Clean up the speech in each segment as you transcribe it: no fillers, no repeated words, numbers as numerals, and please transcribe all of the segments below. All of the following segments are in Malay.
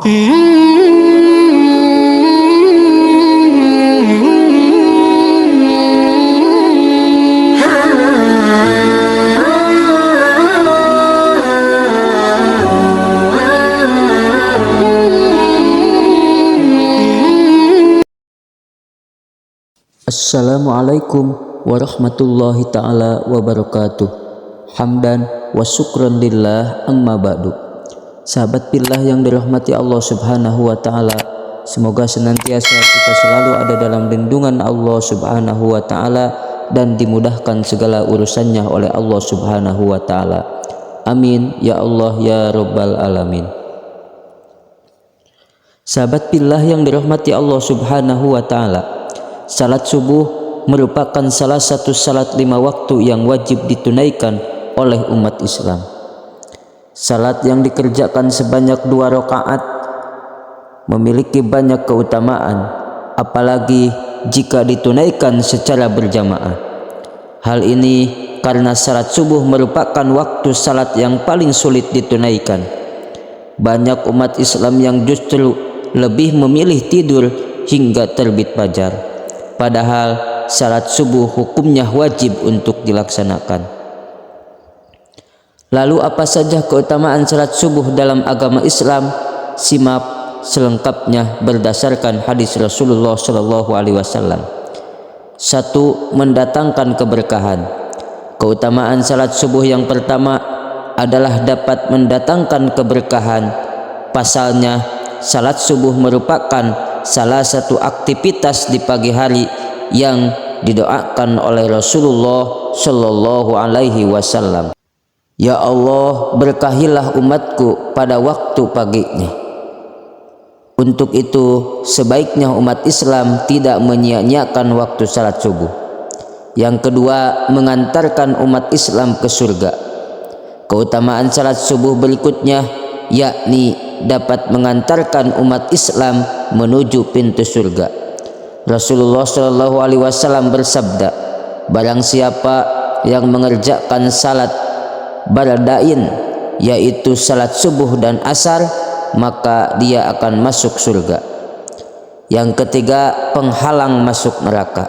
Assalamualaikum warahmatullahi ta'ala wabarakatuh. Hamdan wa syukran lillah, amma ba'du. Sahabat billah yang dirahmati Allah subhanahu wa ta'ala, semoga senantiasa kita selalu ada dalam lindungan Allah subhanahu wa ta'ala dan dimudahkan segala urusannya oleh Allah subhanahu wa ta'ala. Amin ya Allah ya rabbal alamin. Sahabat billah yang dirahmati Allah subhanahu wa ta'ala, salat subuh merupakan salah satu salat 5 waktu yang wajib ditunaikan oleh umat Islam. Salat yang dikerjakan sebanyak 2 rakaat memiliki banyak keutamaan, apalagi jika ditunaikan secara berjamaah. Hal ini karena salat subuh merupakan waktu salat yang paling sulit ditunaikan. Banyak umat Islam yang justru lebih memilih tidur hingga terbit fajar, padahal salat subuh hukumnya wajib untuk dilaksanakan. Lalu apa saja keutamaan salat subuh dalam agama Islam? Simak selengkapnya berdasarkan hadis Rasulullah SAW. 1. Mendatangkan keberkahan. Keutamaan salat subuh yang pertama adalah dapat mendatangkan keberkahan. Pasalnya, salat subuh merupakan salah satu aktivitas di pagi hari yang didoakan oleh Rasulullah Shallallahu Alaihi Wasallam. Ya Allah, berkahilah umatku pada waktu paginya. Untuk itu sebaiknya umat Islam tidak menyia-nyiakan waktu salat subuh. Yang kedua, mengantarkan umat Islam ke surga. Keutamaan salat subuh berikutnya yakni dapat mengantarkan umat Islam menuju pintu surga. Rasulullah Shallallahu Alaihi Wasallam bersabda, barang siapa yang mengerjakan salat baradain, yaitu salat subuh dan asar, maka dia akan masuk surga. Yang ketiga, penghalang masuk neraka.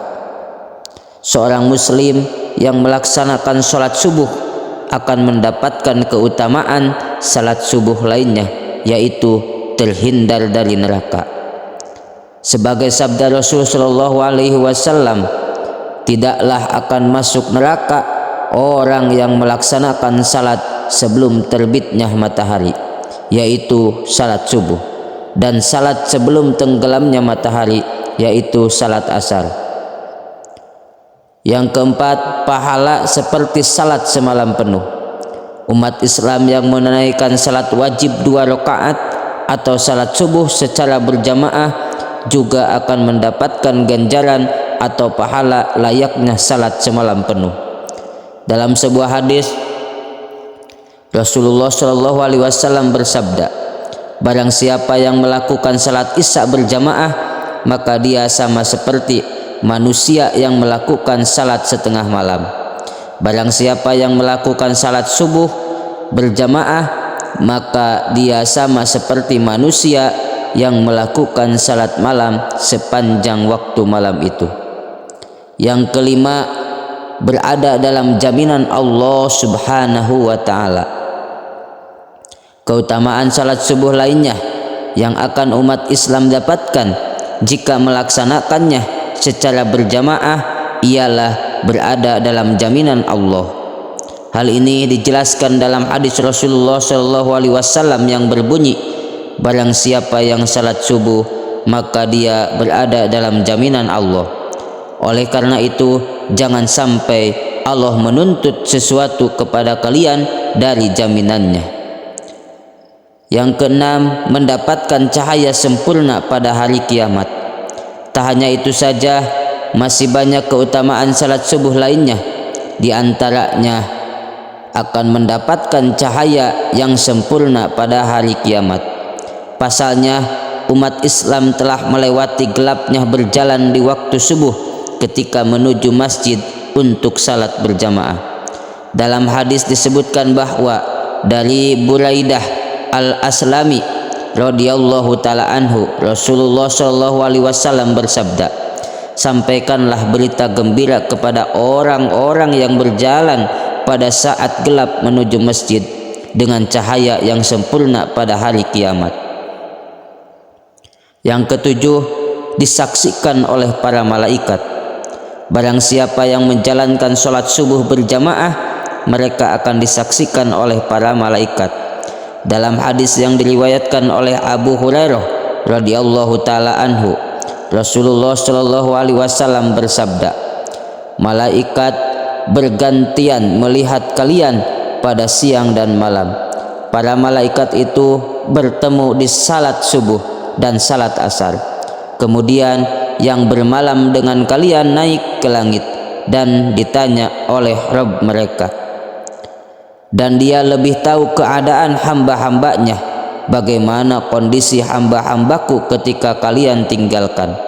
Seorang muslim yang melaksanakan salat subuh akan mendapatkan keutamaan salat subuh lainnya, yaitu terhindar dari neraka. Sebagai sabda Rasul Shallallahu Alaihi Wasallam, tidaklah akan masuk neraka orang yang melaksanakan salat sebelum terbitnya matahari, yaitu salat subuh, dan salat sebelum tenggelamnya matahari, yaitu salat asar. Yang keempat, pahala seperti salat semalam penuh. Umat Islam yang menunaikan salat wajib 2 rakaat atau salat subuh secara berjamaah juga akan mendapatkan ganjaran atau pahala layaknya salat semalam penuh. Dalam sebuah hadis, Rasulullah Shallallahu Alaihi Wasallam bersabda, barang siapa yang melakukan salat isya berjamaah, maka dia sama seperti manusia yang melakukan salat setengah malam. Barang siapa yang melakukan salat subuh berjamaah, maka dia sama seperti manusia yang melakukan salat malam sepanjang waktu malam itu. Yang kelima, berada dalam jaminan Allah subhanahu wa ta'ala. Keutamaan salat subuh lainnya yang akan umat Islam dapatkan jika melaksanakannya secara berjamaah ialah berada dalam jaminan Allah. Hal ini dijelaskan dalam hadis Rasulullah SAW yang berbunyi, barang siapa yang salat subuh maka dia berada dalam jaminan Allah. Oleh karena itu, jangan sampai Allah menuntut sesuatu kepada kalian dari jaminannya. Yang keenam, mendapatkan cahaya sempurna pada hari kiamat. Tak hanya itu saja, masih banyak keutamaan salat subuh lainnya. Di antaranya akan mendapatkan cahaya yang sempurna pada hari kiamat. Pasalnya, umat Islam telah melewati gelapnya berjalan di waktu subuh ketika menuju masjid untuk salat berjamaah. Dalam hadis disebutkan bahwa dari Buraidah al-Aslami radhiyallahu taala anhu, Rasulullah shallallahu alaihi wasallam bersabda, sampaikanlah berita gembira kepada orang-orang yang berjalan pada saat gelap menuju masjid dengan cahaya yang sempurna pada hari kiamat. Yang ketujuh, disaksikan oleh para malaikat. Barang siapa yang menjalankan sholat subuh berjamaah, mereka akan disaksikan oleh para malaikat. Dalam hadis yang diriwayatkan oleh Abu Hurairah radhiyallahu taala anhu, Rasulullah shallallahu alaihi wasallam bersabda, malaikat bergantian melihat kalian pada siang dan malam. Para malaikat itu bertemu di salat subuh dan salat asar. Kemudian yang bermalam dengan kalian naik ke langit dan ditanya oleh Rabb mereka, dan dia lebih tahu keadaan hamba-hambanya, bagaimana kondisi hamba-hambaku ketika kalian tinggalkan.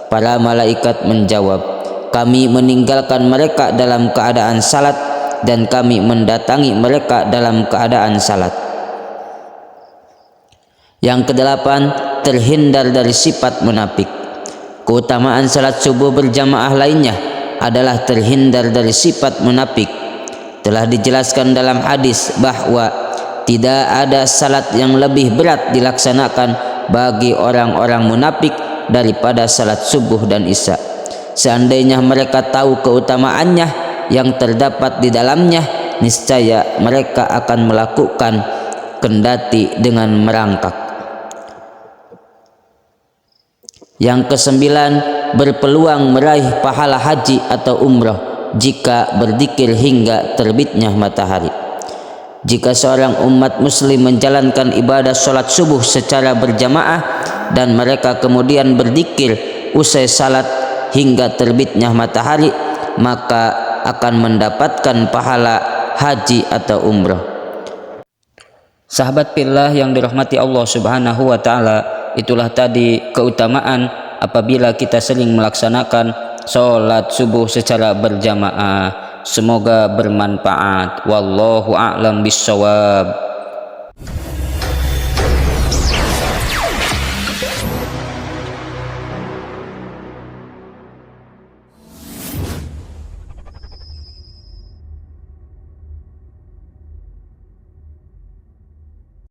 Para malaikat menjawab, kami meninggalkan mereka dalam keadaan salat dan kami mendatangi mereka dalam keadaan salat. Yang kedelapan, terhindar dari sifat munafik. Keutamaan salat subuh berjamaah lainnya adalah terhindar dari sifat munafik. Telah dijelaskan dalam hadis bahwa tidak ada salat yang lebih berat dilaksanakan bagi orang-orang munafik daripada salat subuh dan isya. Seandainya mereka tahu keutamaannya yang terdapat di dalamnya, niscaya mereka akan melakukan kendati dengan merangkak. Yang kesembilan, berpeluang meraih pahala haji atau umrah jika berzikir hingga terbitnya matahari. Jika seorang umat muslim menjalankan ibadah sholat subuh secara berjamaah dan mereka kemudian berzikir usai salat hingga terbitnya matahari, maka akan mendapatkan pahala haji atau umrah. Sahabat fillah yang dirahmati Allah Subhanahu wa taala, itulah tadi keutamaan apabila kita sering melaksanakan sholat subuh secara berjamaah. Semoga bermanfaat. Wallahu a'lam bishawab.